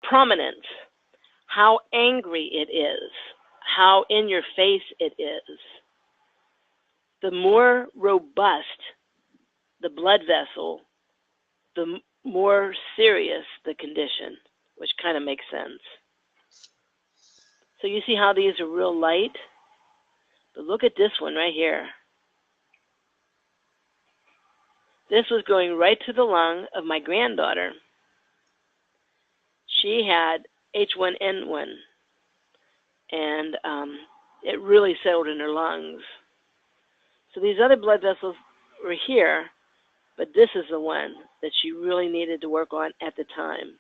prominence, how angry it is, how in your face it is. The more robust the blood vessel, the more serious the condition, which kind of makes sense. So you see how these are real light? But look at this one right here. This was going right to the lung of my granddaughter. She had H1N1, and it really settled in her lungs. So these other blood vessels were here, but this is the one that she really needed to work on at the time.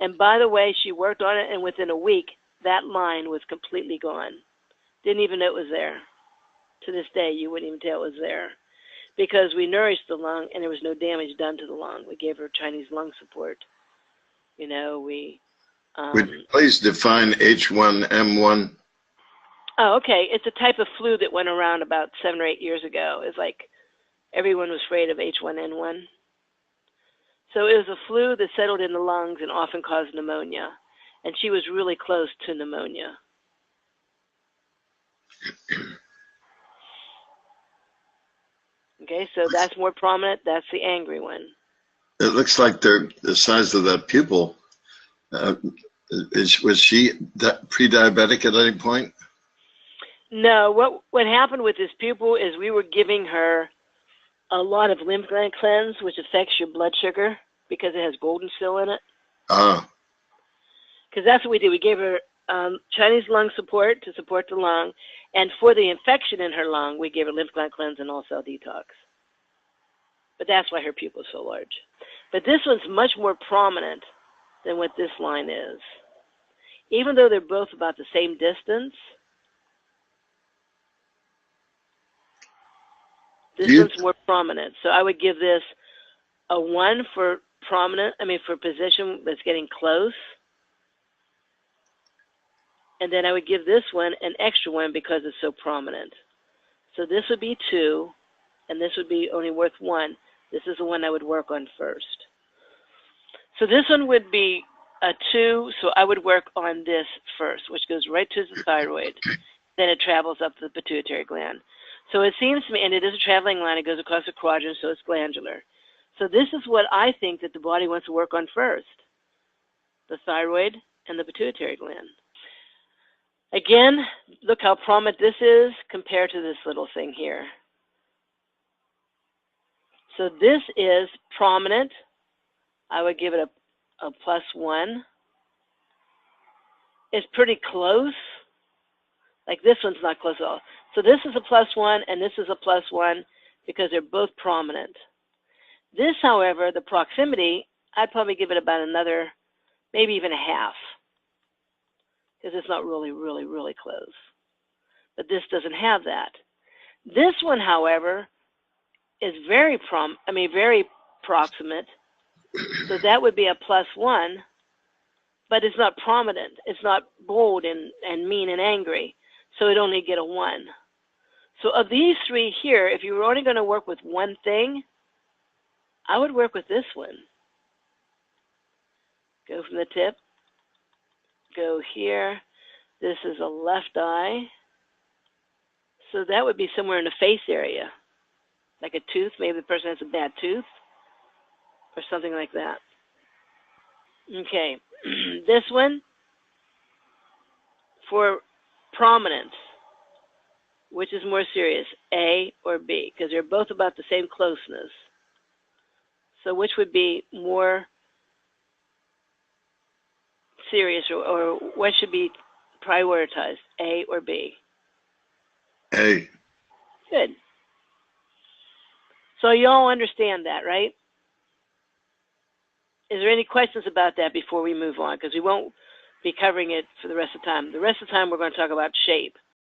And by the way, she worked on it, and within a week, that line was completely gone. Didn't even know it was there. To this day, you wouldn't even tell it was there, because we nourished the lung, and there was no damage done to the lung. We gave her Chinese lung support. You know, we... Would you please define H1N1? Oh, okay. It's a type of flu that went around about 7 or 8 years ago. It's like everyone was afraid of H1N1. So it was a flu that settled in the lungs and often caused pneumonia. And she was really close to pneumonia. Okay, so that's more prominent. That's the angry one. It looks like they're the size of that pupil. Was she pre-diabetic at any point? No, what happened with this pupil is we were giving her a lot of lymph gland cleanse, which affects your blood sugar because it has golden still in it. Ah. Because that's what we did. We gave her Chinese lung support to support the lung, and for the infection in her lung, we gave her lymph gland cleanse and all cell detox. But that's why her pupil is so large. But this one's much more prominent than what this line is. Even though they're both about the same distance, this one's more prominent. So I would give this a 1 for prominent, for position that's getting close. And then I would give this one an extra 1 because it's so prominent. So this would be 2, and this would be only worth 1. This is the one I would work on first. So this one would be a 2, so I would work on this first, which goes right to the thyroid. Then it travels up to the pituitary gland. So it seems to me, and it is a traveling line, it goes across the quadrant, so it's glandular. So this is what I think that the body wants to work on first, the thyroid and the pituitary gland. Again, look how prominent this is compared to this little thing here. So this is prominent. I would give it a +1. It's pretty close. Like this one's not close at all. So this is a +1 and this is a +1 because they're both prominent. This, however, the proximity, I'd probably give it about another, maybe even a half, because it's not really, really, really close. But this doesn't have that. This one, however, is very proximate. So that would be a +1, but it's not prominent. It's not bold and mean and angry. So it'd only get a 1. So of these 3 here, if you were only going to work with one thing, I would work with this one. Go from the tip. Go here. This is a left eye. So that would be somewhere in the face area. Like a tooth. Maybe the person has a bad tooth. Or something like that. Okay. This one, for prominence, which is more serious, A or B? Because they're both about the same closeness. So which would be more serious, or what should be prioritized, A or B? A. Good. So you all understand that, right? Is there any questions about that before we move on? Because we won't be covering it for the rest of the time. The rest of the time we're going to talk about shape.